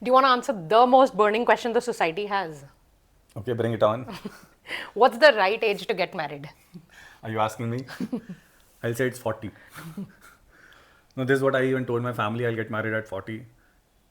Do you want to answer the most burning question the society has? Okay, bring it on. What's the right age to get married? Are you asking me? I'll say it's 40. No, this is what I even told my family. I'll get married at 40.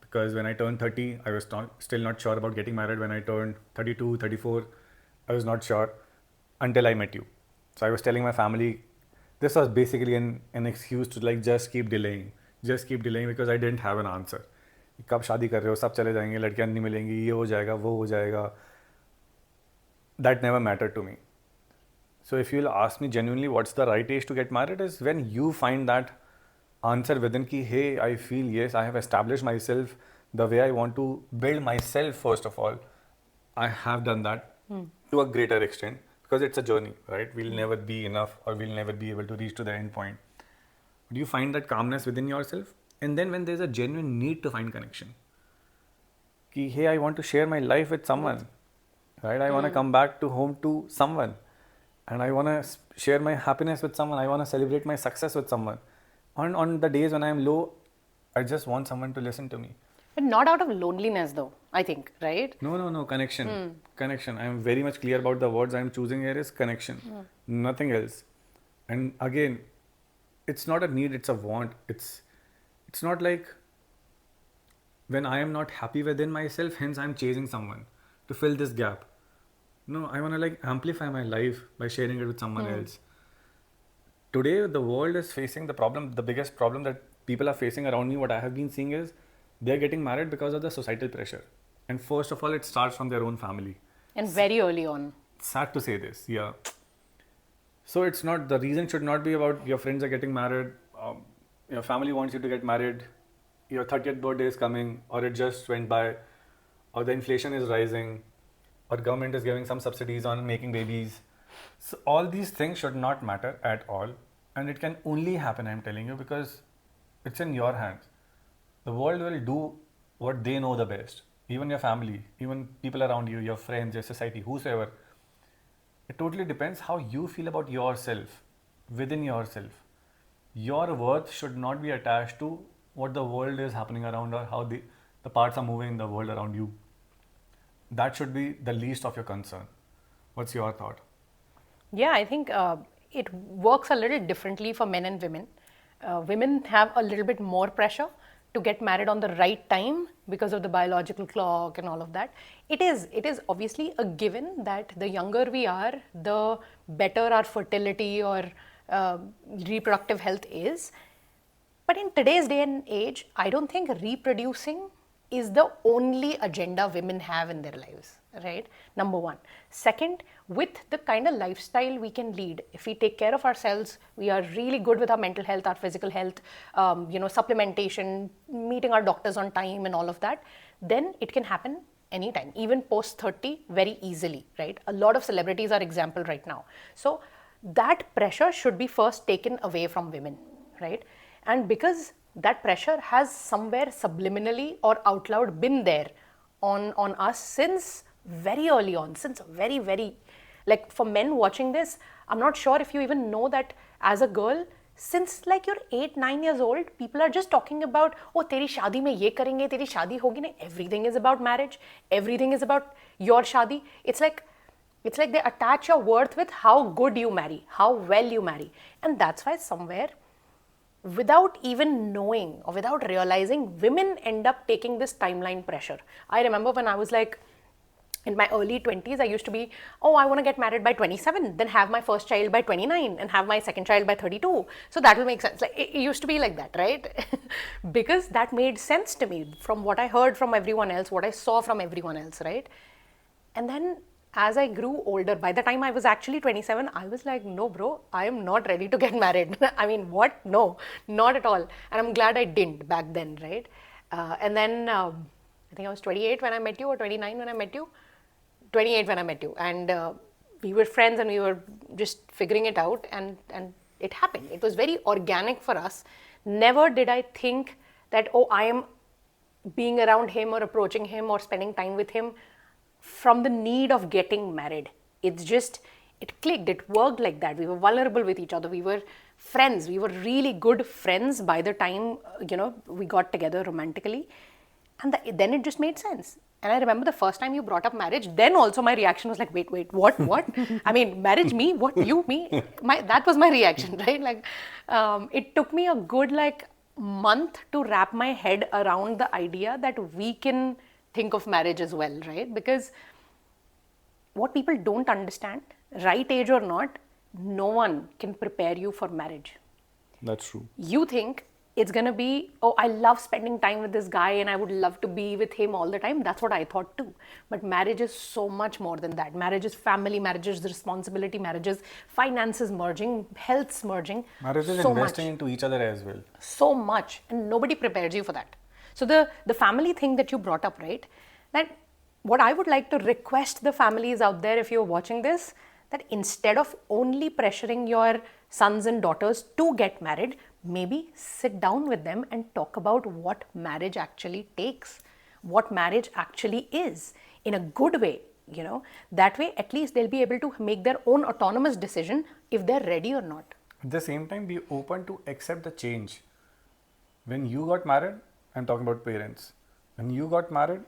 Because when I turned 30, I was still not sure about getting married. When I turned 32, 34, I was not sure until I met you. So I was telling my family, this was basically an excuse to like just keep delaying. Just keep delaying because I didn't have an answer. कब शादी कर रहे हो सब चले जाएंगे लड़कियां नहीं मिलेंगी ये हो जाएगा वो हो जाएगा that never mattered to me. So if you'll ask me genuinely what's the right age to get married is when you find that answer within ki hey I feel yes I have established myself the way I want to build myself first of all. I have done that to a greater extent because it's a journey, right? We'll never be enough or we'll never be able to reach to the end point. Do you find that calmness within yourself? And then when there's a genuine need to find connection, ki hey I want to share my life with someone, right? I want to come back to home to someone and I want to share my happiness with someone. I want to celebrate my success with someone. On the days when I'm low, I just want someone to listen to me. But not out of loneliness though, I think, right? No, connection. Connection. I'm very much clear about the words I'm choosing here is connection. Nothing else. And again, it's not a need, it's a want. It's not like when I am not happy within myself, hence I'm chasing someone to fill this gap. No, I want to like amplify my life by sharing it with someone else. Today, the world is facing the problem, the biggest problem that people are facing around me, what I have been seeing is they're getting married because of the societal pressure. And first of all, it starts from their own family. And very early on. Sad to say this, yeah. So it's not, the reason should not be about your friends are getting married, your family wants you to get married, your 30th birthday is coming, or it just went by, or the inflation is rising, or government is giving some subsidies on making babies. So all these things should not matter at all. And it can only happen, I'm telling you, because it's in your hands. The world will do what they know the best. Even your family, even people around you, your friends, your society, whosoever. It totally depends how you feel about yourself, within yourself. Your worth should not be attached to what the world is happening around or how the parts are moving in the world around you. That should be the least of your concern. What's your thought? Yeah, I think it works a little differently for men and women. Women have a little bit more pressure to get married on the right time because of the biological clock and all of that. It is obviously a given that the younger we are, the better our fertility or reproductive health is. But in today's day and age, I don't think reproducing is the only agenda women have in their lives, right? Number one. Second, with the kind of lifestyle we can lead, if we take care of ourselves, we are really good with our mental health, our physical health, supplementation, meeting our doctors on time and all of that, then it can happen anytime, even post 30 very easily, right? A lot of celebrities are example right now. So that pressure should be first taken away from women, right? And because that pressure has somewhere subliminally or out loud been there on us since very early on, since very, very, like for men watching this, I'm not sure if you even know that as a girl, since like you're 8-9 years old, people are just talking about, oh, teri shadi mein ye karenge, teri shadi hogi na. Everything is about marriage. Everything is about your shadi. It's like they attach your worth with how good you marry, how well you marry. And that's why somewhere, without even knowing or without realizing, women end up taking this timeline pressure. I remember when I was like in my early 20s, I used to be, oh, I want to get married by 27, then have my first child by 29 and have my second child by 32. So that will make sense. Like it used to be like that, right? Because that made sense to me from what I heard from everyone else, what I saw from everyone else, right? And then as I grew older, by the time I was actually 27, I was like, no, bro, I am not ready to get married. I mean, what? No, not at all. And I'm glad I didn't back then, right? And then I think I was 28 when I met you, or 29 when I met you. 28 when I met you. And we were friends and we were just figuring it out. And it happened. It was very organic for us. Never did I think that, oh, I am being around him or approaching him or spending time with him from the need of getting married. It's just, it clicked, it worked like that. We were vulnerable with each other. We were friends. We were really good friends by the time, we got together romantically. And then it just made sense. And I remember the first time you brought up marriage, then also my reaction was like, wait, what? I mean, marriage, me? What, you, me? That was my reaction, right? Like, it took me a good month to wrap my head around the idea that we can think of marriage as well, right? Because what people don't understand, right age or not, no one can prepare you for marriage. That's true. You think it's going to be, oh, I love spending time with this guy and I would love to be with him all the time. That's what I thought too. But marriage is so much more than that. Marriage is family, marriage is responsibility, marriage is finances merging, health's merging. Marriage is so investing much, into each other as well. so much, and nobody prepares you for that. So the family thing that you brought up, right? That what I would like to request the families out there, if you're watching this, that instead of only pressuring your sons and daughters to get married, maybe sit down with them and talk about what marriage actually takes, what marriage actually is, in a good way. That way at least they'll be able to make their own autonomous decision if they're ready or not. At the same time, be open to accept the change. When you got married, I'm talking about parents. When you got married,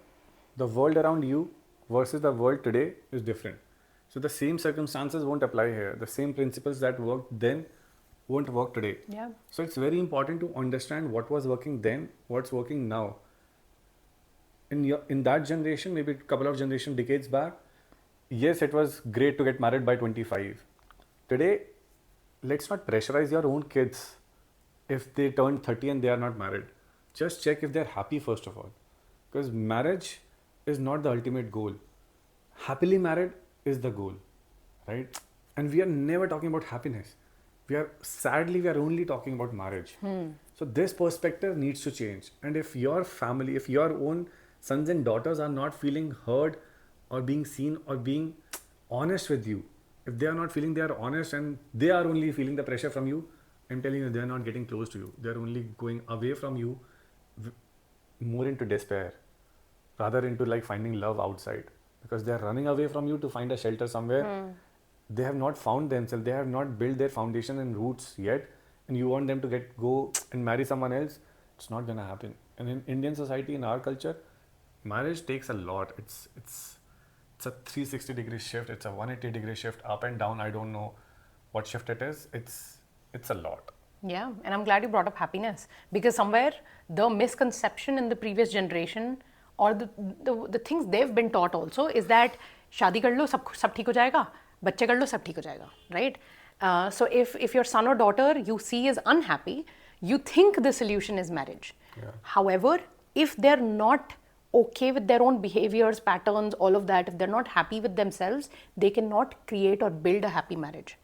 the world around you versus the world today is different. So the same circumstances won't apply here. The same principles that worked then won't work today. Yeah. So it's very important to understand what was working then, what's working now. In that generation, maybe a couple of decades back, yes, it was great to get married by 25. Today, let's not pressurize your own kids if they turn 30 and they are not married. Just check if they're happy first of all. Because marriage is not the ultimate goal. Happily married is the goal, right? And we are never talking about happiness. Sadly, we are only talking about marriage. So this perspective needs to change. And if your family, if your own sons and daughters are not feeling heard or being seen or being honest with you, if they are not feeling they are honest and they are only feeling the pressure from you, I'm telling you, they are not getting close to you. They are only going away from you, more into despair, rather into finding love outside, because they are running away from you to find a shelter somewhere. They have not found themselves. They have not built their foundation and roots yet, and you want them to go and marry someone else. It's not gonna happen. And in Indian society, in our culture, marriage takes a lot. It's a 360-degree shift. It's a 180-degree shift, up and down. I don't know what shift it is. It's a lot. Yeah, and I'm glad you brought up happiness, because somewhere the misconception in the previous generation, or the things they've been taught also, is that शादी कर लो सब ठीक हो जाएगा, बच्चे कर लो सब ठीक हो जाएगा, right? So if your son or daughter you see is unhappy, you think the solution is marriage. Yeah. However, if they're not okay with their own behaviors, patterns, all of that, if they're not happy with themselves, they cannot create or build a happy marriage,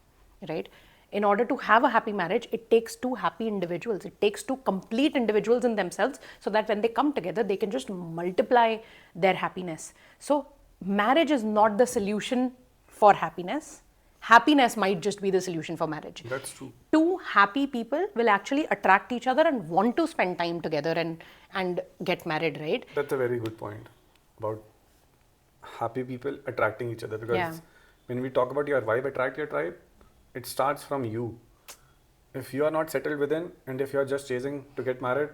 right? In order to have a happy marriage, it takes two happy individuals. It takes two complete individuals in themselves, so that when they come together, they can just multiply their happiness. So marriage is not the solution for happiness. Happiness might just be the solution for marriage. That's true. Two happy people will actually attract each other and want to spend time together and get married, right? That's a very good point about happy people attracting each other, because when we talk about your vibe, attract your tribe, it starts from you. If you are not settled within, and if you are just chasing to get married,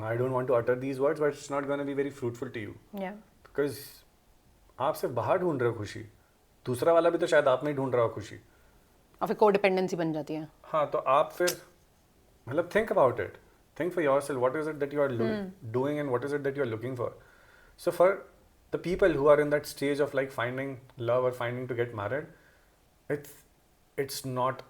I don't want to utter these words, but it's not going to be very fruitful to you. Yeah. Because आप सिर्फ बाहर ढूंढ रहे हो खुशी, दूसरा वाला भी तो शायद आप में ही ढूंढ रहा हो खुशी, और फिर कोडिपेंडेंसी बन जाती है. हाँ, तो आप फिर मतलब think about it. Think for yourself, what is it that you are doing and what is it that you are looking for. So for the people who are in that stage of finding love or finding to get married, it's not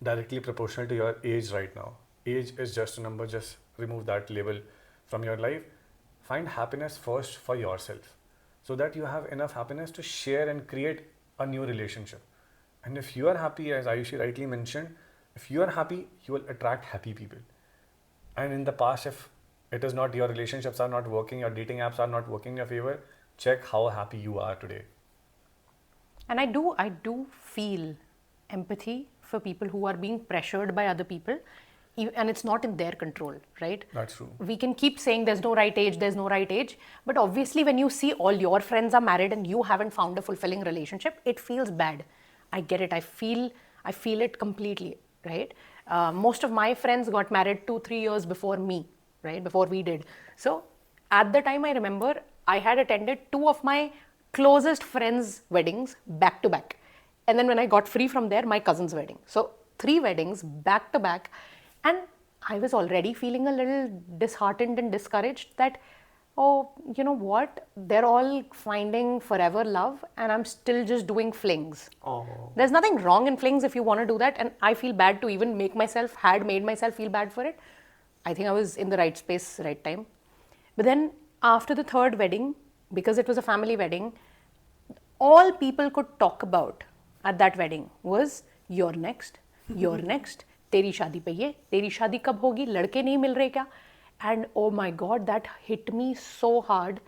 directly proportional to your age right now. Age is just a number. Just remove that label from your life. Find happiness first for yourself, so that you have enough happiness to share and create a new relationship. And if you are happy, as Ayushi rightly mentioned, if you are happy, you will attract happy people. And in the past, if it is not, your relationships are not working, your dating apps are not working in your favor, check how happy you are today. And I do feel empathy for people who are being pressured by other people, and it's not in their control, right? That's true. We can keep saying there's no right age, but obviously when you see all your friends are married and you haven't found a fulfilling relationship, it feels bad. I get it. I feel it completely, right? Most of my friends got married 2-3 years before me, right? Before we did. So At the time, I remember I had attended 2 of my closest friends' weddings back to back. And then when I got free from there, my cousin's wedding. So 3 weddings back to back. And I was already feeling a little disheartened and discouraged that, oh, you know what? They're all finding forever love and I'm still just doing flings. Oh. There's nothing wrong in flings if you want to do that. And I feel bad to even made myself feel bad for it. I think I was in the right space, right time. But then after the 3rd wedding, because it was a family wedding, all people could talk about at that wedding was you're next, तेरी शादी पे ये, तेरी शादी कब होगी, लड़के नहीं मिल रहे क्या? And oh my God, that hit me so hard.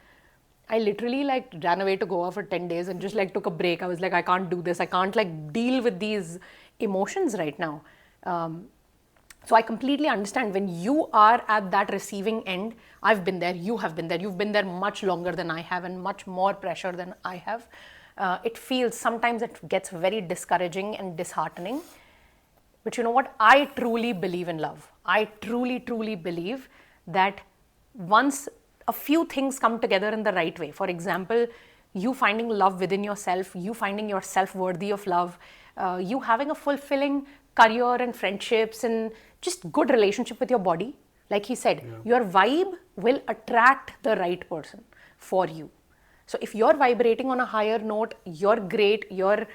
I literally like ran away to Goa for 10 days and just like took a break. I was like, I can't do this. I can't like deal with these emotions right now. So I completely understand when you are at that receiving end. I've been there, you have been there, you've been there much longer than I have and much more pressure than I have. Sometimes it gets very discouraging and disheartening. But you know what? I truly believe in love. I truly, truly believe that once a few things come together in the right way, for example, you finding love within yourself, you finding yourself worthy of love, you having a fulfilling career and friendships and just good relationship with your body, like he said, your vibe will attract the right person for you. So if you're vibrating on a higher note, you're great, you're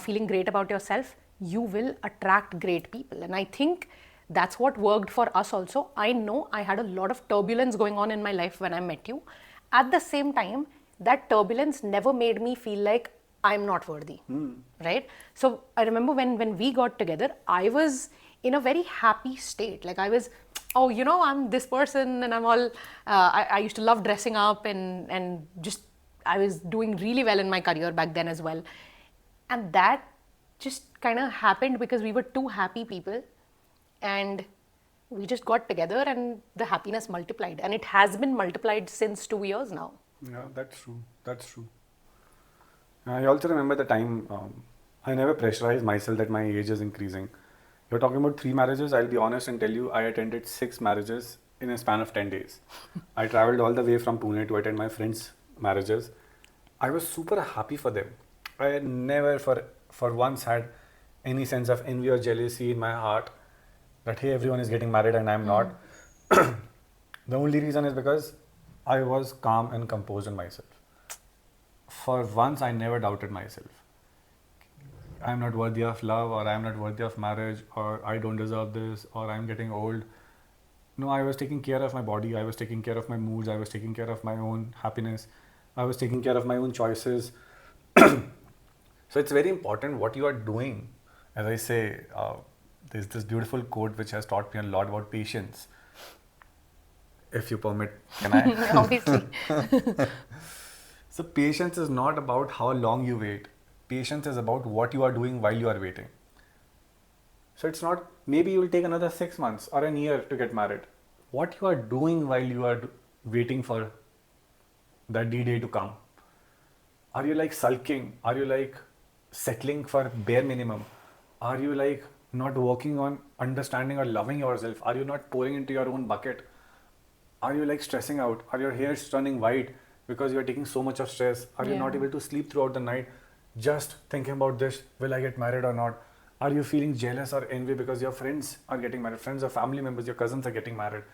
feeling great about yourself, you will attract great people. And I think that's what worked for us also. I know I had a lot of turbulence going on in my life when I met you. At the same time, that turbulence never made me feel like I'm not worthy, right? So I remember when we got together, I was in a very happy state. Like I was, oh, you know, I'm this person and I'm all, I used to love dressing up and just, I was doing really well in my career back then as well. And that just kind of happened because we were 2 happy people and we just got together and the happiness multiplied. And it has been multiplied since 2 years now. Yeah, that's true. That's true. I also remember the time I never pressurized myself that my age is increasing. You're talking about 3 marriages. I'll be honest and tell you, I attended 6 marriages in a span of 10 days. I traveled all the way from Pune to attend my friends' marriages. I was super happy for them. I never for once had any sense of envy or jealousy in my heart that, hey, everyone is getting married and I'm not. The only reason is because I was calm and composed in myself. For once, I never doubted myself. I'm not worthy of love, or I'm not worthy of marriage, or I don't deserve this, or I'm getting old. No, I was taking care of my body. I was taking care of my moods. I was taking care of my own happiness. I was taking care of my own choices. So it's very important what you are doing. As I say, there's this beautiful quote which has taught me a lot about patience. If you permit, can I? Obviously. So patience is not about how long you wait. Patience is about what you are doing while you are waiting. So it's not, maybe you will take another 6 months or a year to get married. What you are doing while you are waiting for that D-Day to come. Are you like sulking? Are you like settling for bare minimum? Are you like not working on understanding or loving yourself? Are you not pouring into your own bucket? Are you like stressing out? Are your hairs turning white because you are taking so much of stress? Are you not able to sleep throughout the night just thinking about this? Will I get married or not? Are you feeling jealous or envy because your friends are getting married? Friends or family members, your cousins are getting married?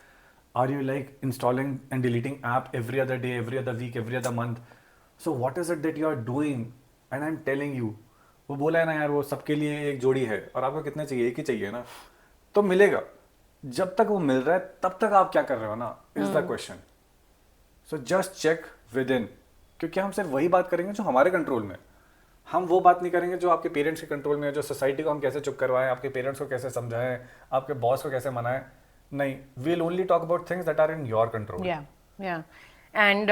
Are you like installing and deleting app every other day, every other week, every other month? So what is it that you are doing? And I'm telling you, वो बोला है ना यार, वो सबके लिए एक जोड़ी है और आपको कितने चाहिए? एक ही चाहिए ना, तो मिलेगा. जब तक वो मिल रहा है तब तक आप क्या कर रहे हो ना, is the question. So just check within, क्योंकि हम सिर्फ वही बात करेंगे जो हमारे कंट्रोल में. हम वो बात नहीं करेंगे जो आपके पेरेंट्स के कंट्रोल में है, जो सोसाइटी को हम कैसे चुप करवाएं, आपके पेरेंट्स को कैसे समझाएं, आपके बॉस को कैसे मनाएं. नहीं, we'll only talk about things that are in your control. Yeah. And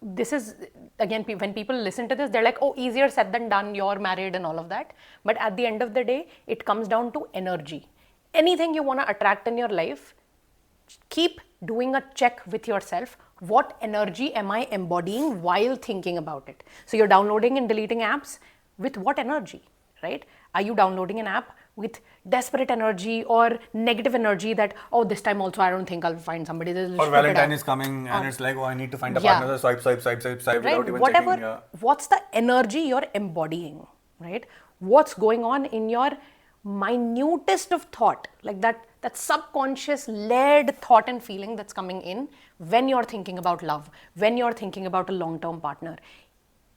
this is, again, when people listen to this, they're like, oh, easier said than done, you're married and all of that. But at the end of the day, it comes down to energy. Anything you want to attract in your life, keep doing a check with yourself. What energy am I embodying while thinking about it? So you're downloading and deleting apps with what energy, right? Are you downloading an app with desperate energy or negative energy that, oh, this time also I don't think I'll find somebody. Or Valentine is coming and it's like, oh, I need to find a partner. So swipe Right? without even Whatever, checking. Yeah. what's the energy you're embodying, right? What's going on in your minutest of thought, like that subconscious led thought and feeling that's coming in when you're thinking about love, when you're thinking about a long-term partner.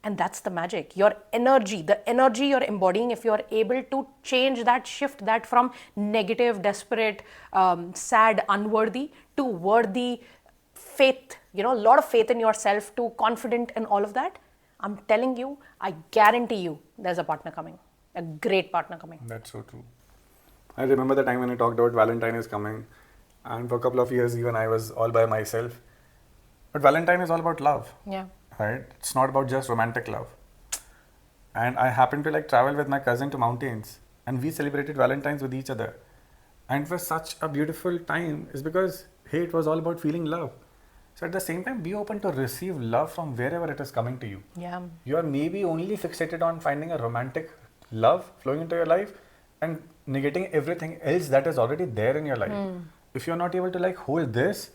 And that's the magic. Your energy, the energy you're embodying, if you're able to change that, shift that from negative, desperate, sad, unworthy to worthy, faith, a lot of faith in yourself, to confident and all of that, I'm telling you, I guarantee you there's a partner coming, a great partner coming. That's so true. I remember the time when I talked about Valentine is coming, and for a couple of years even I was all by myself. But Valentine is all about love. Yeah. Right? It's not about just romantic love. And I happened to travel with my cousin to mountains, and we celebrated Valentine's with each other. And it was such a beautiful time, is because, hey, it was all about feeling love. So at the same time, be open to receive love from wherever it is coming to you. Yeah. You are maybe only fixated on finding a romantic love flowing into your life and negating everything else that is already there in your life. If you're not able to hold this,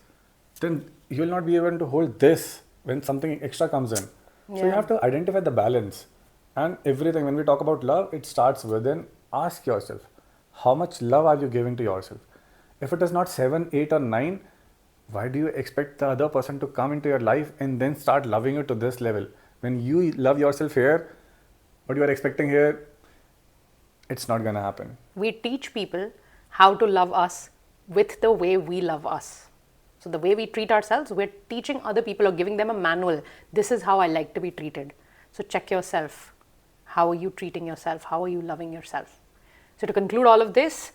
then you'll not be able to hold this when something extra comes in. So you have to identify the balance. And everything, when we talk about love, it starts within. Ask yourself, how much love are you giving to yourself? If it is not 7, 8 or 9, why do you expect the other person to come into your life and then start loving you to this level? When you love yourself here, what you are expecting here, it's not going to happen. We teach people how to love us with the way we love us. So the way we treat ourselves, we're teaching other people or giving them a manual. This is how I like to be treated. So check yourself. How are you treating yourself? How are you loving yourself? So to conclude all of this,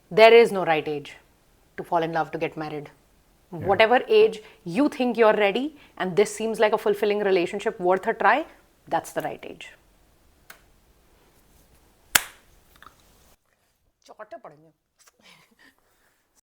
there is no right age to fall in love, to get married. Yeah. Whatever age you think you're ready and this seems like a fulfilling relationship worth a try, that's the right age. छोटे पढ़ेंगे